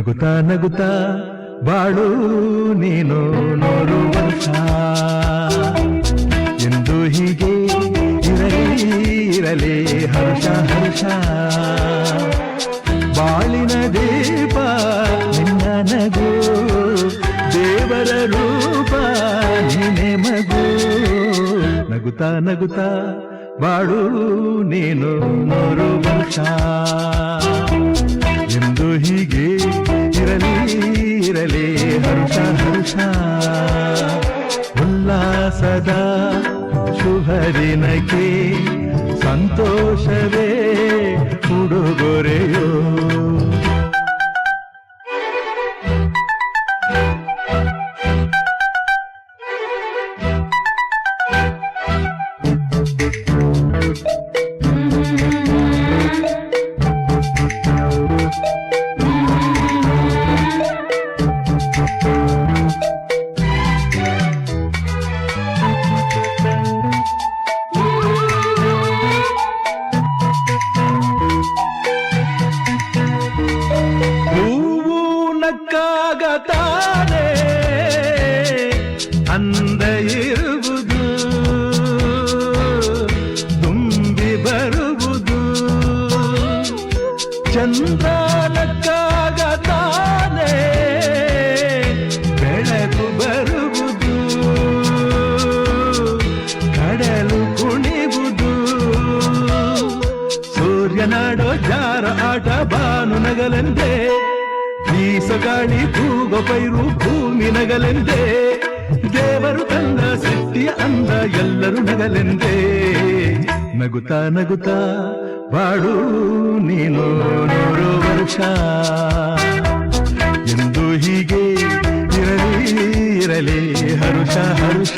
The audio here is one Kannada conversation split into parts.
ನಗುತ್ತಾ ನಗುತ್ತಾ ಬಾಳು ನೀನು 100 ವರ್ಷ ಎಂದು ಹೀಗೆ ಇರಲಿ ಹರ್ಷ ಹರ್ಷ ಬಾಳಿನ ದೀಪ ನಿನ್ನ ನಗು ದೇವರ ರೂಪ ನೀನೆ ಮಗು ನಗುತ್ತಾ ನಗುತ್ತಾ ಬಾಳು ನೀನು 100 ವರ್ಷ ಎಂದು ಹೀಗೆ ಇರಲಿ ಹರ್ಷ ಹರ್ಷ ಉಲ್ಲಾಸದ ಶುಭದಿನಕ್ಕೆ ಸಂತೋಷವೇ ಉಡುಗೊರೆಯೋ ತಾನೆ ಅಂದ ಇರುವುದು ತುಂಬಿ ಬರುವುದು ಚಂದ್ರನಕ್ಕಾಗ ತಾನೆ ಬೆಳಕು ಬರುವುದು ಕಡಲು ಕುಣಿವುದು ಸೂರ್ಯನಾಡೋ ಜಾರ ಆಟ ಬಾನು ನಗಲೆಂದೇ ಬೀಸಗಾಳಿ ತೂಗ ಪೈರು ಭೂಮಿ ನಗಲೆಂದೇ ದೇವರು ತಂದ ಸೃಷ್ಟಿಯ ಅಂದ ಎಲ್ಲರೂ ನಗಲೆಂದೇ ನಗುತ್ತಾ ನಗುತ್ತಾ ಬಾಳು ನೀನು 100 ವರ್ಷ ಎಂದು ಹೀಗೆ ಇರಲಿ ಹರುಷ ಹರುಷ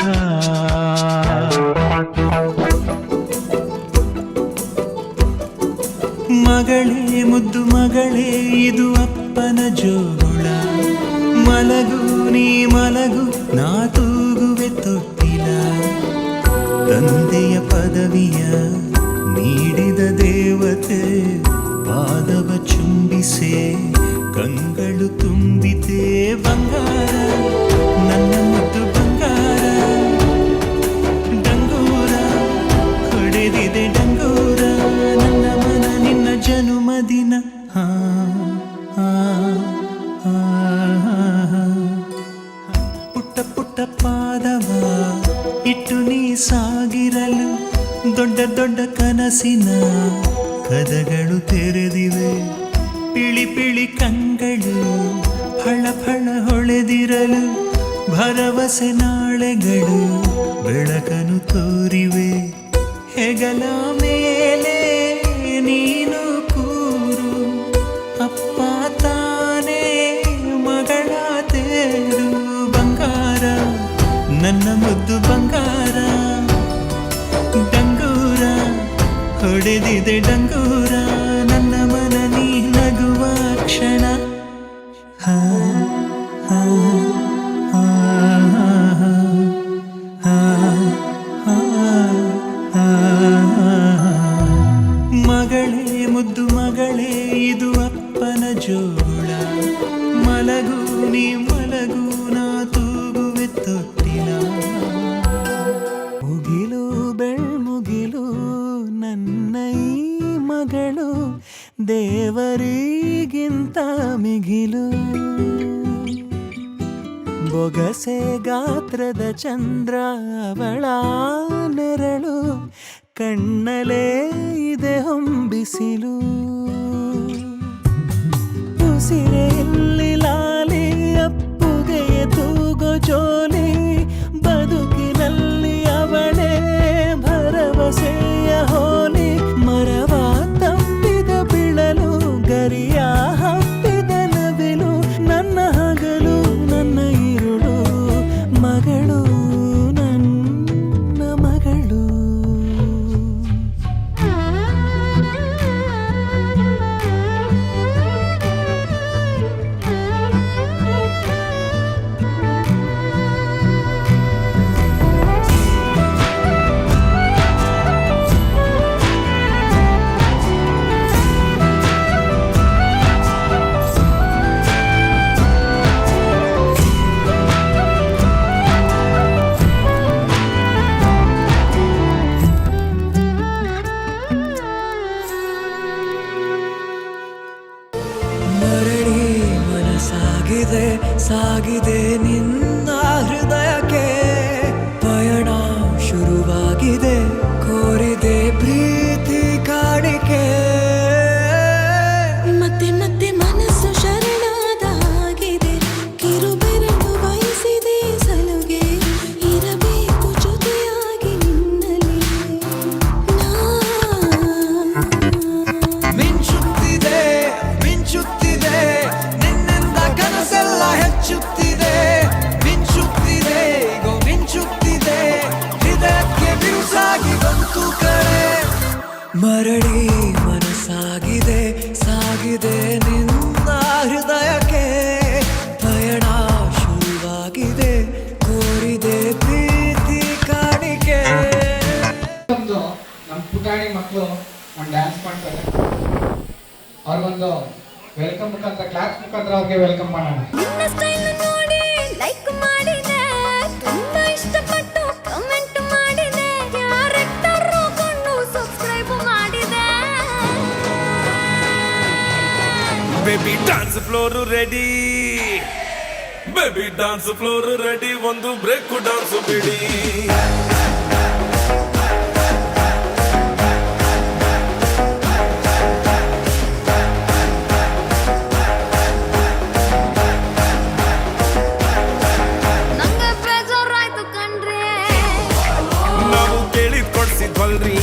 ಮಗಳೇ ಮುದ್ದು ಮಗಳೇ ಇದು ಅಪ್ಪನ ಜೋಗುಳ ಮಲಗು ನೀ ಮಲಗು ನಾ ತೂಗುವೆ ತೊಟ್ಟಿಲ ತಂದೆಯ ಪದವಿಯ ನೀಡಿದ ದೇವತೆ ಪಾದವ ಚುಂಬಿಸೆ ಕಂಗಳು ತುಂಬಿತೆ ಬಂಗಾರ ನನ್ನ ಮುದ್ದು ಬಂಗಾರ ಡಂಗೂರ ಹೊಡೆದಿದೆ ಡಂಗೂರ ನನ್ನ ಮನ ನಿನ್ನ ಜನುಮದಿನ ಪುಟ್ಟ ಪುಟ್ಟ ಪಾದವ ಇಟ್ಟು ನೀ ಸಾಗಿರಲು ದೊಡ್ಡ ದೊಡ್ಡ ಕನಸಿನ ಕದಗಳು ತೆರೆದಿವೆ ಪಿಳಿ ಪಿಳಿ ಕಂಗಳು ಫಳ ಫಳ ಹೊಳೆದಿರಲು ಭರವಸೆ ನಾಳೆಗಳು ಬೆಳಕನು ತೋರಿವೆ ಹೆಗಲ ಮೇಲೆ ನೀನು ಕೂರು ಅಪ್ಪ ತಾನೇ ಮಗಳ ತೇರು ಬಂಗಾರ ನನ್ನ ಮುದ್ದು ಬಂಗಾರ ಡಂಗೂರ ಹೊಡೆದಿದೆ ಡಂಗೂರ ನನ್ನ ಮನ ನೀ ನಗುವ ಕ್ಷಣ ಮಗಳೇ ಮುದ್ದು ಮಗಳೇ ಇದು ಅಪ್ಪನ ಜೋಗುಳ ಮಲಗು ನೀ ಮಲಗು ನಾ ತೂಗುವೆ ತೊಟ್ಟಿಲ ಮುಗಿಲು ಬೆಳ್ಮುಗಿಲು ನನ್ನ ಈ ಮಗಳು ದೇವರಿಗಿಂತ ಮಿಗಿಲು ಬೊಗಸೆ ಗಾತ್ರದ ಚಂದ್ರ ಅವಳ ನೆರಳು ಕಣ್ಣಲೇ ಇದೆ ಹೊಂಬಿಸಿಲು ಉಸಿರೆಯಲ್ಲಿ ಲಾಲಿ ಅಪ್ಪುಗೆಯ ತೂಗೋ ಜೋಲಿ ಬದುಕಿನಲ್ಲಿ ಅವಳೇ ಭರವಸೆಯ ಹೋಲಿ ಮರವ ತಪ್ಪಿದ ಬಿಳಲು ಗರಿಯ ಹಬ್ಬಿದ ನವಿಲು ನನ್ನ ಹಗಲು ನನ್ನ ಇರುಳು ಮಗಳು ನನ್ನ ಮಗಳು ಸಾಗಿದೆ ನಿನ್ನ ಹೃದಯಕ್ಕೆ ಪಯಣ ಶುರುವಾಗಿದೆ ಕೋರಿದೆ ಪ್ರೀತಿ ಕಾಣಿಕೆ ಮತ್ತೆ ಮತ್ತೆ ಮನಸ್ಸು ಶರಣಾದ ಹಾಗಿದೆ ಕಿರುಬೆರಳು ಬಯಸಿದೆ ಸಲುಗೆ ಇರಬೇಕು ಜೊತೆಯಾಗಿ ನಿನ್ನಲ್ಲಿ ಮಿಂಚುತ್ತಿದೆ ಮಿಂಚುತ್ತಿದೆ ನಿನ್ನಿಂದ ಕನಸೆಲ್ಲ ಹೆಚ್ಚುತ್ತಿದೆ ಮಿಂಚುತ್ತಿದೆ ಗೋ ಮಿಂಚುತ್ತಿದೆ ಹೃದಯಕ್ಕೆ ಬಿರುಸಾಗಿ ಬಂತು ಕರೆ ಮರಳಿ ಮನಸ್ಸಾಗಿದೆ ಸಾಗಿದೆ ನಿನ್ನ ಹೃದಯಕ್ಕೆ ಪಯಣ ಶುರುವಾಗಿದೆ ಕೋರಿದೆ ಪ್ರೀತಿ ಕಾಣಿಕೆ ಒಂದು ನಮ್ಮ ಪುಟಾಣಿ ಮಕ್ಕಳು ಒಂದು ಡ್ಯಾನ್ಸ್ ಮಾಡ್ತಾರೆ ಅವ್ರಿಗೊಂದು ವೆಲ್ಕಮ್ ಮುಖಾಂತರ ಕ್ಲಾಸ್ ಮುಖಾಂತರ ಅವ್ರಿಗೆ ವೆಲ್ಕಮ್ ಮಾಡೋಣ. ನಿನ್ನ ಸ್ಟೈಲ್ ನೋಡಿ ಲೈಕ್ ಮಾಡಿದೆ ತುಂಬಾ ಇಷ್ಟಪಟ್ಟು ಕಮೆಂಟ್ ಮಾಡಿದೆ ಯಾರೆಕ್ಟರು ಕೊಂಡು ಸಬ್ಸ್ಕ್ರೈಬ್ ಮಾಡಿದೆ baby dance floor ready baby dance floor ready ಒಂದು ಬ್ರೇಕ್ ಡಾನ್ಸ್ ಬಿಡಿ ನಂಗೆ ಬೇಜಾರಾಯ್ತು ಕಣ್ರಿ ನಾವು ಕೇಳಿದ್ ಕೊಡ್ಸಿದ್ವಲ್ರಿ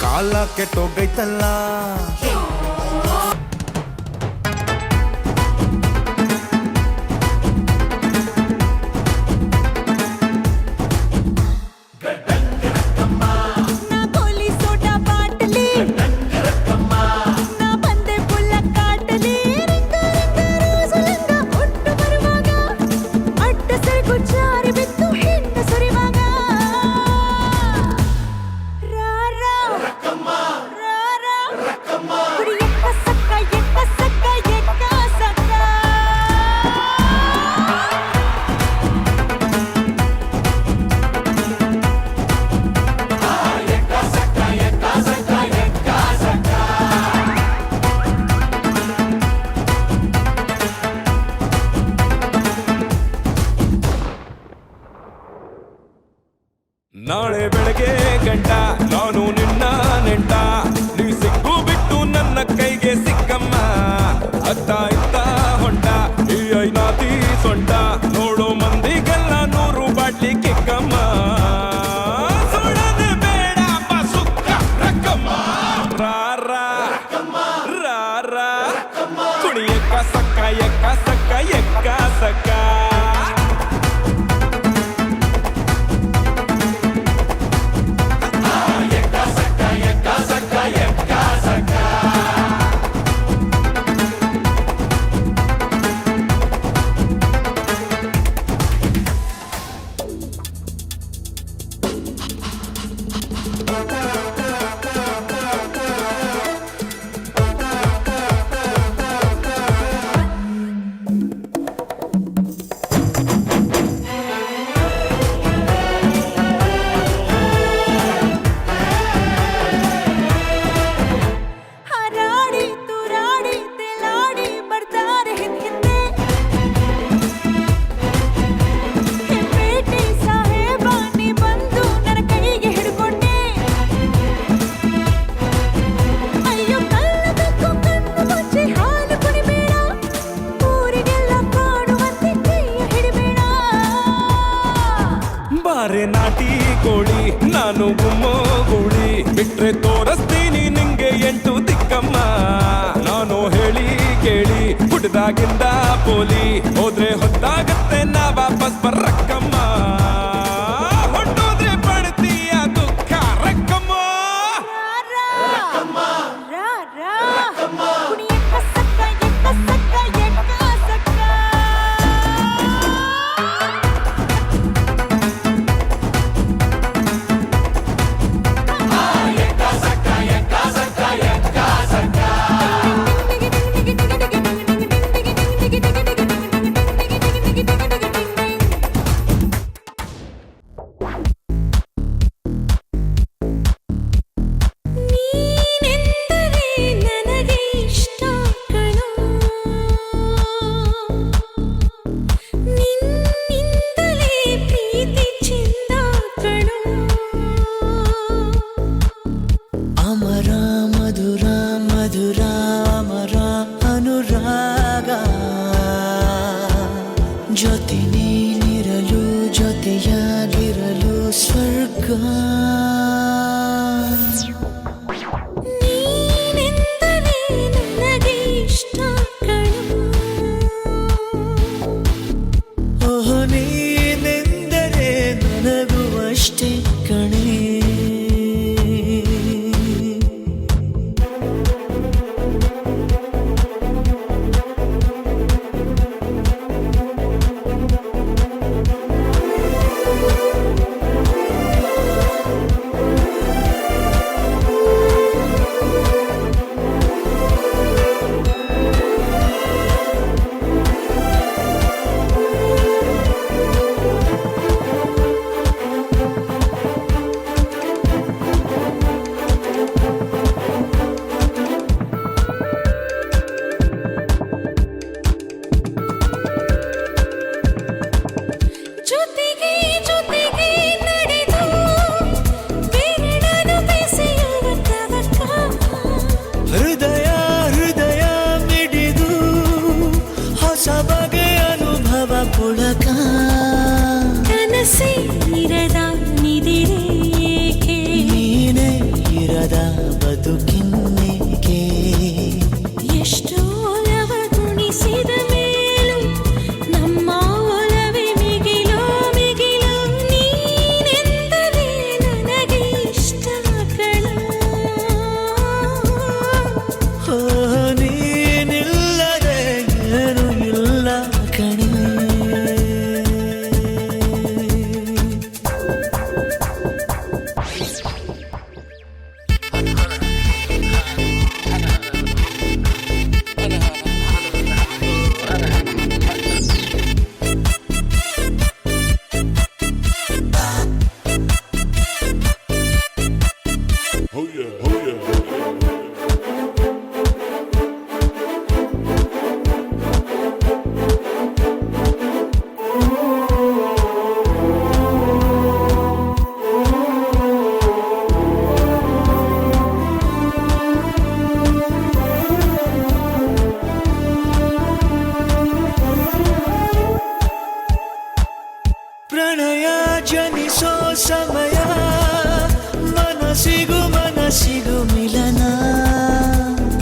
ಕಾಲ ಕೆಟ್ಟೋಗೈತಲ್ಲ ನಾ ಕೋಲಿ ಸೋಡಾ ಬಾಟಲಿ ನಾ ಬಂದೆ ಪುಲ್ಲ ಕಾಟಲಿ ರಿಂಗ ರೋಸಲಂಗ ಒಟ್ಟು ಬರುವಾಗ ಅಡ್ಡ ಸರಿಗು ಜಾರಿ ಬಿತ್ತು ಹೆಣ್ಣ ಸುರಿವಾಗ ರಾರಾ ರಾರಾ ಕುಡಿ ಎಕ್ಕ ಸಕ್ಕ ಎಕ್ಕ ಸಕ್ಕ ಎಕ್ಕ ಸಕ್ಕ ನಾಳೆ ಬೆಳಗ್ಗೆ ಗಂಟ ನಾನು ನಿನ್ನ ನೆಂಟ ನೀ ಸಿಕ್ಕು ಬಿಟ್ಟು ನನ್ನ ಕೈಗೆ ಸಿಕ್ಕಮ್ಮ ಅತ್ತ ಇತ್ತ ಹೊಂಟ ಈ ಐನಾತಿ ಸೊಂಟ ನೋಡೋ ಮಂದಿಗೆಲ್ಲ 100 ಬಾಟ್ಲಿ ಕಿಕ್ಕಮ್ಮ ಸುಡದೆ ಬೇಡ ಸುಕ್ಕ ರಕ್ಕಮ್ಮ ರಾರಾ ರಾರಾ ಕುಣಿ ಎಕ್ಕ ಸಕ್ಕ ಎಕ್ಕ ಸಕ್ಕ ಎಕ್ಕ ಸಕ್ಕ ಹರಾಡಿ ತುರಾಡಿ ತೆಲಾಡಿ ಬರ್ತಾರೆ ಹಿಂದೆ ಹೆಪ್ಪೇಟಿ ಸಾಹೇಬ ನೀ ಬಂದು ನನ್ನ ಕೈಗೆ ಹಿಡ್ಕೊಂಡೆ ಅಯ್ಯೋ ಕಳ್ಳಬೇಕು ಕಣ್ಣು ಮುಚ್ಚಿ ಹಾಲು ಕುಡಿಬೇಡ ಊರಿಗೆಲ್ಲ ಕಾಣುವಂತೆ ಕೈಯ ಹಿಡಿಬೇಡ ಬಾರೆ ನಾಟಿ ಕೋಳಿ ನಾನು ಗುಮ್ಮೋ ಗೂಳಿ ಬಿಟ್ರೆ ತೋರಿಸ್ತೀನಿ ನಿಂಗೆ 8 ದಿಕ್ಕಮ್ಮ ನಾನು ಹೇಳಿ ಕೇಳಿ ಹುಡ್ದಾಗಿಂದ ಪೋಲಿ ಹೋದ್ರೆ ಹೊತ್ತಾಗತ್ತೆ ನಾ ವಾಪಸ್ ಬರ್ರಕ್ಕಮ್ಮ ಹೊಟ್ಟೋದ್ರೆ ಪಡ್ತೀಯ ದುಃಖ ರಕ್ಕಮ್ಮ ಕುಣಿ ಎಕ್ಕ ಸಕ್ಕ ಎಕ್ಕ ಸಕ್ಕ ಜೊತೆ ನೀನಿರಲು ಜೊತೆಯಾಗಿರಲು ಸ್ವರ್ಗ ನೀನೆಂದರೆ ನನಗೆ ಇಷ್ಟ ಕಣೋ ಓಹೋ ನೀನೆಂದರೆ ನನಗೂ ಅಷ್ಟೇ ಕಣೆ ಜೊತೆಗೆ ಜೊತೆಗೆ ನಡೆದು ಬೆರಳನ್ನು ಬೆಸೆಯುವ ತವಕ ಹೃದಯ ಹೃದಯ ಮಿಡಿದು ಹೊಸ ಬಗೆಯ ಅನುಭವ ಪುಳಕ ಕನಸೇ ಇರದ ನಿದಿರೆ ಏಕೆ ನೀನೇ ಇರದ ಬದುಕಿನ್ನೇಕೆ ಎಷ್ಟು ಒಲವ ಗುಣಿಸಿದ ಮೇಲೂ ನಮ್ಮ ಒಲವೇ ಮಿಗಿಲು ಮಿಗಿಲು ನೀನೆಂದರೆ ನನಗೆ ಇಷ್ಟ ಕಣೋ ಓ ನೀನಿಲ್ಲದೆ ಏನು ಇಲ್ಲ ಕಣೆ ಪ್ರಣಯ ಜನಿಸೋ ಸಮಯ ಮನಸ್ಸಿಗೂ ಮಿಲನ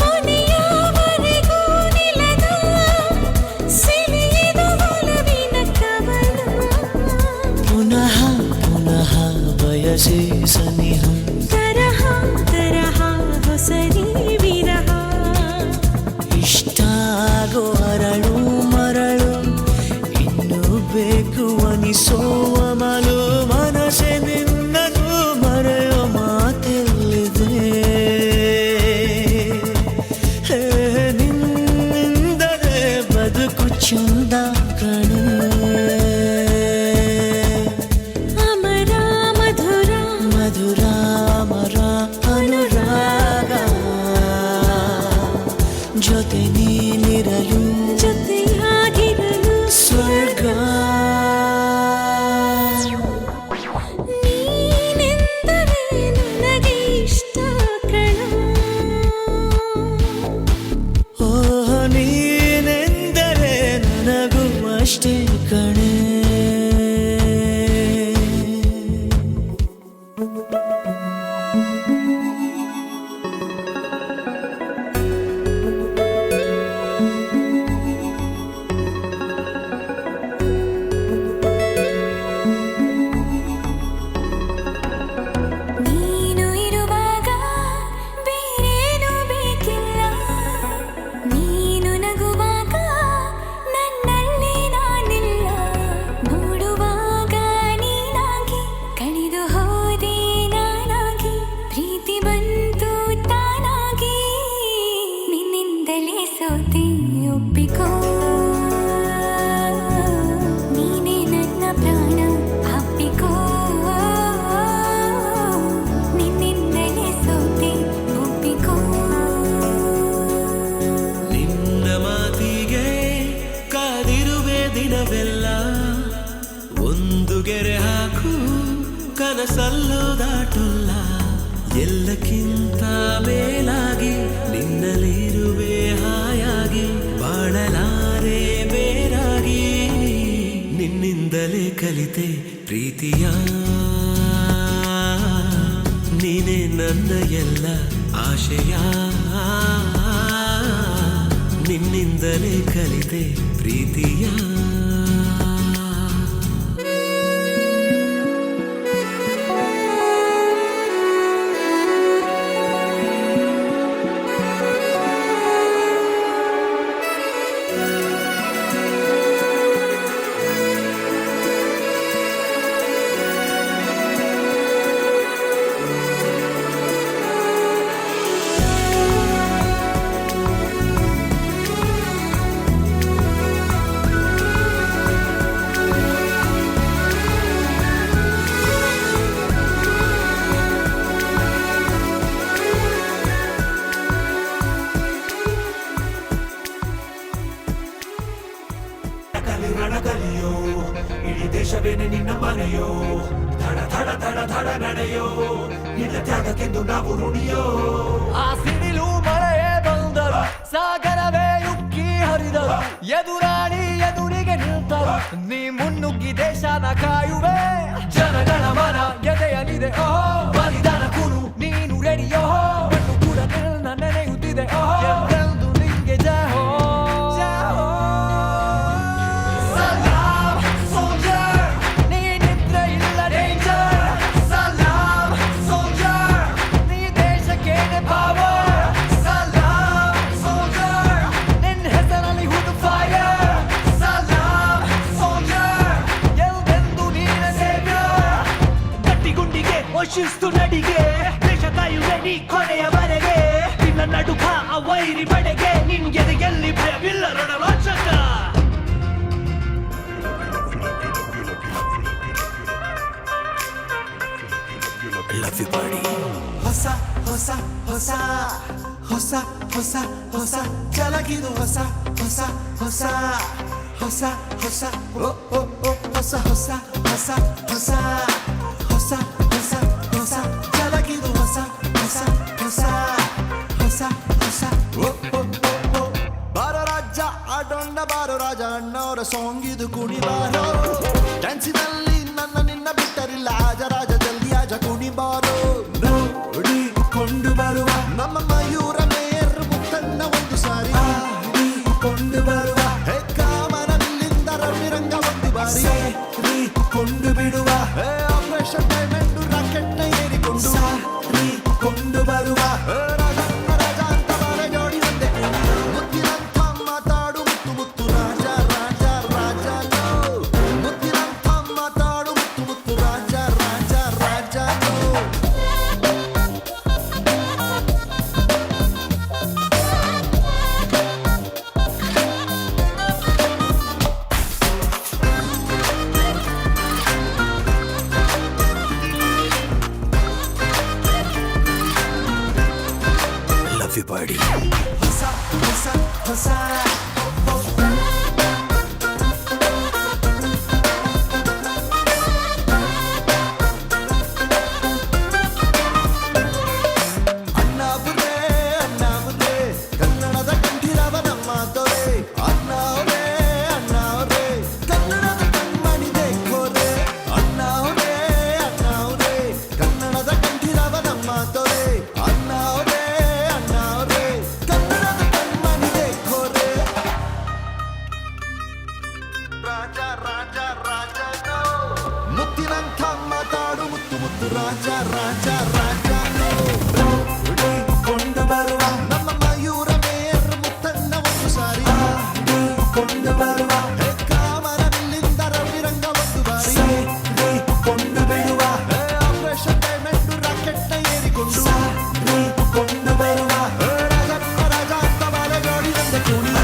ಕೊನೆಯವರೆಗೂ ನಿಲ್ಲದ ಸಿಹಿಯದು ಒಲವಿನ ಕವನ ಪುನಃ ಪುನಃ ಬಯಸಿ ಸನಿಹ ತರಹ ತರಹ ಹೊಸರಿ ವಿರಹ ಇಷ್ಟಾಗೋ ಅರಳು ಮರಳು ಇನ್ನು ಬೇಕು ಅನಿಸೋವ ಮಲು ಮನಸ್ಸೆ ನಿನ್ನನು ಮರೆಯೋ ಮಾತೆಲ್ಲಿದೆ ಹೇ ನಿನ್ನಿಂದಲೇ ಬದುಕು ಚಂದ ಕಣೆ ಅಮರ ಮಧುರ ಮಧುರ ಮರ ಅನುರಾಗ ಜೊತೆ ನೀನಿರಲು ಜೊತೆಯಾಗಿರಲು ಸ್ವರ್ಗ ನೀನೆಂದರೆ ನನಗೆ ಇಷ್ಟ ಕಣೋ ಓ ನೀನೆಂದರೆ ನನಗೂ ಅಷ್ಟೇ ಕಣೆ ನೀನು ಇರುವಾಗ ಬೇರೇನು ಬೇಕಿಲ್ಲ ನೀನು ನಗುವಾಗ ನನ್ನಲ್ಲಿ ನಾನಿಲ್ಲ ನೋಡುವಾಗ ನೀನಾಗಿ ಕಳೆದು ಹೋದೆ ನಾನಾಗಿ ಪ್ರೀತಿ ಬಂತು ತಾನಾಗಿ ನಿನ್ನಿಂದಲೇ ಸೋತೆ ಒಪ್ಪಿಕೋ ನೀನೇ ನನ್ನ ಪ್ರಾಣ ಅಪ್ಪಿಕೋ ನಿನ್ನಿಂದಲೇ ಸೋತೆ ಒಪ್ಪಿಕೋ ನಿನ್ನ ಮಾತಿಗೆ ಕಾದಿರುವೆ ದಿನವೆಲ್ಲ ಒಂದು ಗೆರೆ ಹಾಕು ಕನಸಲ್ಲೂ ದಾಟುಲ್ಲ ಎಲ್ಲಕ್ಕಿಂತ ಮೇಲಾಗಿ ನಿನ್ನಲ್ಲಿರುವೆ ಹಾಯಾಗಿ ಬಾಳಲಾರೆ ಬೇರಾಗಿ ಕಲಿತೆ ಪ್ರೀತಿಯ ನೀನೇ ನನ್ನ ಎಲ್ಲ ಆಶಯ ನಿನ್ನಿಂದಲೇ ಕಲಿತೆ ಪ್ರೀತಿಯ ರಣಗಲಿಯೋ ಇಡೀ ದೇಶವೇನೆ ನಿನ್ನ ಮನೆಯೋ ಧಡ ಧಡ ಧಡ ಧಡ ನಡೆಯೋ ನಿನ್ನ ತ್ಯಾಗಕ್ಕೆಂದು ನಾವು ಋಣಿಯೋ ಆ ಸಿಡಿಲು ಮಳೆಯೇ ಬಂದರು ಸಾಗರವೇ ಉಕ್ಕಿ ಹರಿದರು ಎದುರಾಳಿ ಎದುರಿಗೆ ನಿಂತರು ನೀ ಮುನ್ನುಗ್ಗಿ ದೇಶನ ಕಾಯುವೆ ಜನಗಳ ಮನ ಎದೆಯಲಿದೆ ಓಹೋ ಬಲಿದಾನ ಕುರು ನೀನು ರೆಡಿಯೋ ಮಣ್ಣು ಕೂಡ ನಿನ್ನ ನೆನೆಯುತ್ತಿದೆ ಓಹೋ ಎಂದೆಂದು ನಿಂಗೆ ಜಹೋ ಶಿಸ್ತು ನಡಿಗೆ ದೇಶ ಕಾಯುವೆ ನೀ ಕೊನೆಯವರೆಗೆ ನಿನ್ನ ನಡುಕ ಆ ವೈರಿ ಬಡೆಗೆ ನಿನ್ಗೆ ಎಲ್ಲಿ ಭಯವಿಲ್ಲ ರಣರೋಚಕ ಲವ್ ಯು ಬಾಡಿ ಹೊಸ ಹೊಸ ಹೊಸ ಹೊಸ ಹೊಸ ಹೊಸ ಜಲಗಿದು ಹೊಸ ಹೊಸ ಹೊಸ ಹೊಸ ಹೊಸ ಓ ಓ ಓ ಹೊಸ ಹೊಸ ಹೊಸ ಹೊಸ ಹೊಸ ಹೊಸ ಹೊಸ ಜಲಗಿದು ಹೊಸ ಹೊಸ ಹೊಸ ಹೊಸ ಹೊಸ ಓ ಓ ಓ ಬಾರೋ ರಾಜ ಆಡೋಣ ಬಾರೋ ರಾಜ ಅಣ್ಣವರ ಸಾಂಗ್ ಇದು ಕುಣಿ ಬಾರೋ ಡ್ಯಾನ್ಸಿನಲ್ಲಿ ನನ್ನ ನಿನ್ನ ಬಿಟ್ಟರಿಲ್ಲ ಆಜ ರಾಜ ಜಲ್ದಿ ಆಜ ಕುಣಿ ಬಾರೋ ನೋಡಿಕೊಂಡು ಬರುವ ನಮ್ಮ ಮಯೂರ ಮೇಯರ್ ಮುತ್ತನ್ನ ಒಂದು ಸಾರಿ ಕೊಂಡು ಬರುವ ಕಾಮನಲ್ಲಿಂದ ರವಿರಂಗ ಒಂದು ಬಾರಿ ಕೊಂಡು ಬಿಡುವ ಆಪರೇಷನ್ ಡೈಮಂಡ್ ರಾಕೆಟ್ ನ ಏರಿಕೊಂಡು ಕೊಂಡು ಬರುವ ರಾಜ ಅಂತ ಬಾಳೆ ಜೋಡಿ ಒಂದೇ ಮುತ್ತಿನಂತ ಮಾತಾಡು ಮುತ್ತು ಮುತ್ತು ರಾಜ ರಾಜ ರಾಜ ಮುತ್ತಿನಂತ ಮಾತಾಡು ಮುತ್ತು ಮುತ್ತು ರಾಜ ರಾಜ ರಾಜ ಲವ್ ಯು ಬಾಡಿ ಹೊಸ ಹೊಸ ಹೊಸ ಅಣ್ಣಾವುರೇ ಅಣ್ಣಾವುರೇ ಕನ್ನಡದ ಕಂಠಿರವ ನಮ್ಮ ದೊರೆ ಅಣ್ಣಾವುರೇ ಅಣ್ಣಾವುರೇ ಕನ್ನಡದ ಕಣ್ಮಣಿ ದೇಖೋರೆ ಅಣ್ಣಾವುರೇ ಅಣ್ಣಾವುರೇ ಕನ್ನಡದ ಕಂಠಿರವ ನಮ್ಮ ದೊರೆ ಅಣ್ಣಾವುರೇ ಅಣ್ಣಾವುರೇ ಕನ್ನಡದ ಕಣ್ಮಣಿ ದೇಖೋರೆ ರಾಜ ರಾಜ ರಾಜ ಮುತ್ತಿನಂಥ ಮಾತಾಡು ಮುತ್ತು ಮುತ್ತು ರಾಜ ರಾಜ ರಾಜ ಕೊಂಡು ಬರುವ ನಮ್ಮ ಮಯೂರ ಮೇಯರ್ ಮುತ್ತನ್ನ ಒಂದು ಸಾರಿ ಕೊಂಡು ಬರುವ ಕಾಮನಲ್ಲಿಂದ ರವಿರಂಗ ಒಂದು ಬಾರಿ ಕೊಂಡು ಬಿಡುವ ಆಪರೇಷನ್ ಡೈಮಂಡ್ ರಾಕೆಟ್ ನ ಏರಿಕೊಂಡು ಕೊಂಡು ಬರುವ ರಾಜ ಅಂತ ಬಾಳೆ ಜೋಡಿ ಒಂದೇ ಕುಣಿ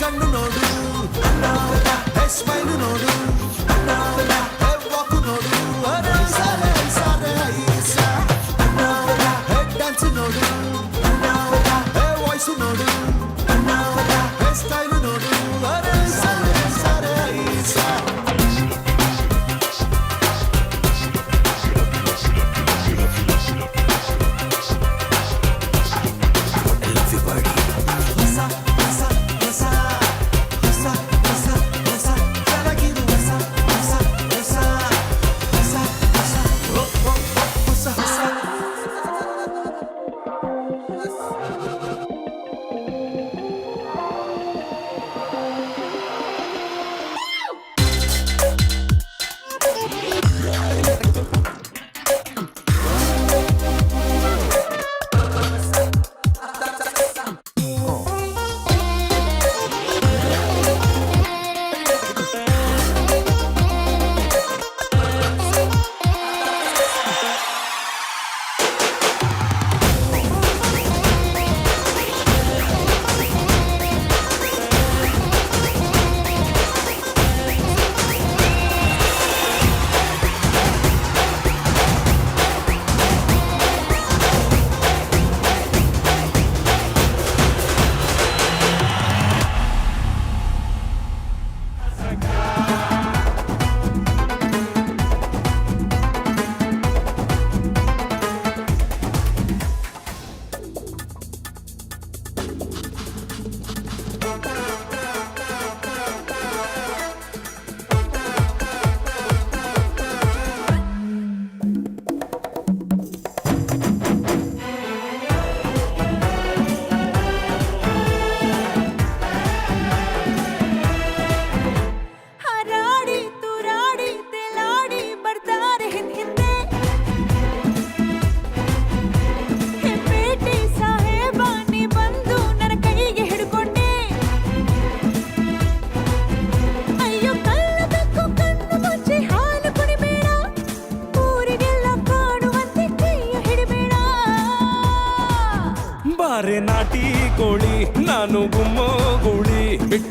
ಕಣ್ಣು ನೋಡು ಸ್ಮೈಲು ನೋಡು ವಾಕು ನೋಡು ಸಾರೆ ಸಾರೆ ಐಸ ಡ್ಯಾನ್ಸ್ ನೋಡು ವಾಯ್ಸು ನೋಡು ಸ್ಟೈಲು ನೋಡು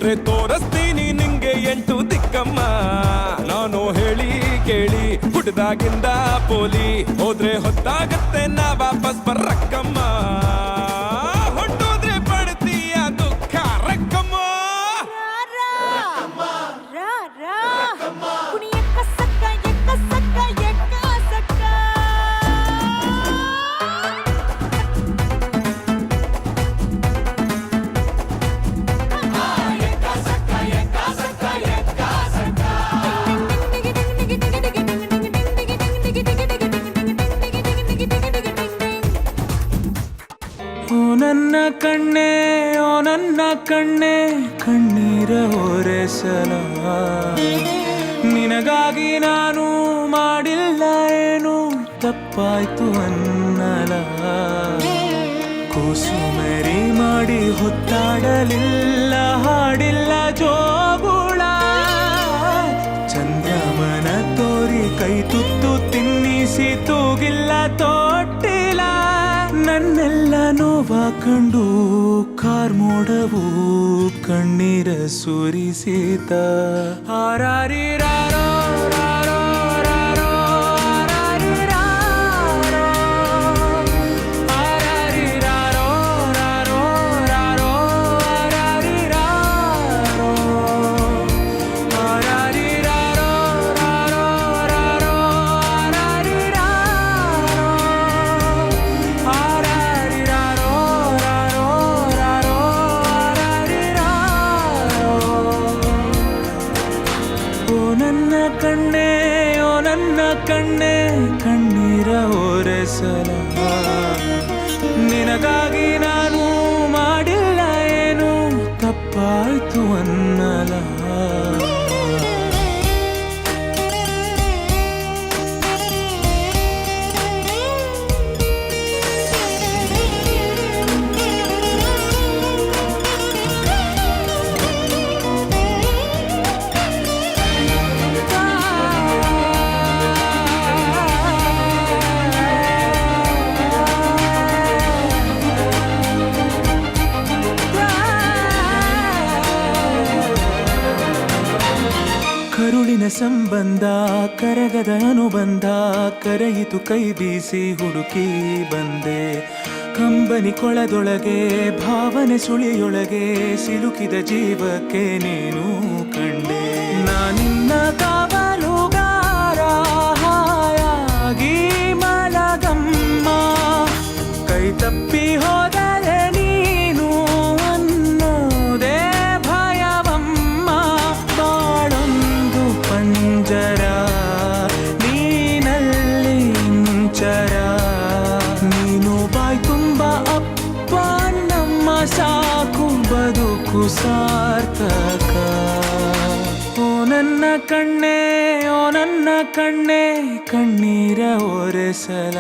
ಬಿಟ್ರೆ ತೋರಿಸ್ತೀನಿ ನಿಂಗೆ 8 ದಿಕ್ಕಮ್ಮ. ನಾನು ಹೇಳಿ ಕೇಳಿ ಹುಡ್ದಾಗಿಂದ ಪೋಲಿ ಹೋದ್ರೆ ಹೊತ್ತಾಗತ್ತೆ ನಾ ವಾಪಸ್ ಬರ್ರಕ್ಕಮ್ಮ. ಹೊಟ್ಟೋದ್ರೆ ಪಡ್ತೀಯ ದುಃಖ ರಕ್ಕಮ್ಮ. ರಾ ರಾ ಕುಣಿಯಕ್ಕ ಸಕ್ಕ ಎಕ್ಕ ಸಕ್ಕ ಎಕ್ಕ ಸಕ್ಕ ಓ ನನ್ನ ಕಣ್ಣೆ ಓ ನನ್ನ ಕಣ್ಣೆ ಕಣ್ಣೀರ ಒರೆಸಲ ನಿನಗಾಗಿ ನಾನು ಮಾಡಿಲ್ಲ ಏನು ತಪ್ಪಾಯ್ತು ಅನ್ನಲ. ಕೂಸುಮರಿ ಮಾಡಿ ಹೊತ್ತಾಡಲಿಲ್ಲ ಹಾಡಿಲ್ಲ ಜೋಗುಳ. ಚಂದ್ರಮನ ತೋರಿ ಕೈ ತುತ್ತು ತಿನ್ನಿಸಿ ತೂಗಿಲ್ಲ ತೊಟ್ಟಿಲ್ಲ. ನನ್ನೆಲ್ಲ ನೋವ ಕಂಡು ಕಾರ್ಮೋಡವು ಕಣ್ಣೀರ ಸುರಿಸಿತ. ಹಾರಾರಿರಾರೋ ರಾರೋ ರಾರೋ ಹಾರಾರಿರಾರೋ ಹಾರಾರಿರಾರೋ ರಾರೋ ರಾರೋ ಹಾರಾರಿರಾರೋ ಹಾರಾರಿರಾರೋ ರಾರೋ ರಾರೋ ಹಾರಾರಿರಾರೋ ಹಾರಾರಿರಾರೋ ರಾರೋ ರಾರೋ ಹಾರಾರಿರಾರೋ. ಓ ನನ್ನ ಕಣ್ಣೆ ಓ ನನ್ನ ಕಣ್ಣೆ ಕಣ್ಣೀರ ಒರೆಸಲ ನಿನಗಾಗಿ ನಾನು ಮಾಡಿಲ್ಲ ಏನು ತಪ್ಪಾಯ್ತು ಅನ್ನಲ. ಕರುಳಿನ ಸಂಬಂಧ ಕರಗದ ಅನುಬಂಧ ಕರೆಯಿತು ಕೈ ಬೀಸಿ ಹುಡುಕಿ ಬಂದೆ. ಕಂಬನಿ ಕೊಳದೊಳಗೆ ಭಾವನೆ ಸುಳಿಯೊಳಗೆ ಸಿಲುಕಿದ ಜೀವಕ್ಕೆ ನೀನು ಕಂಡೆ. ನಾನಿನ್ನ ಕಾವಲುಗಾರ ಹಾಯಾಗಿ ಮಲಗಮ್ಮ. ಕೈ ತಪ್ಪಿ ಹೋದರೆ ನೀನು ಅನ್ನೋದೇ ಭಯವಮ್ಮ. ಬಾಳೊಂದು ಪಂಜರ ನೀನಲ್ಲಿ ಇಂಚರ. ನೀನು ಬಾಯ್ ತುಂಬ ಅಪ್ಪ ನಮ್ಮ ಸಾಕು ಬದುಕು ಸಾರ್ಥಕ. ಓ ನನ್ನ ಕಣ್ಣೆ ಓ ನನ್ನ ಕಣ್ಣೆ ಕಣ್ಣೀರ ಒರೆಸಲ.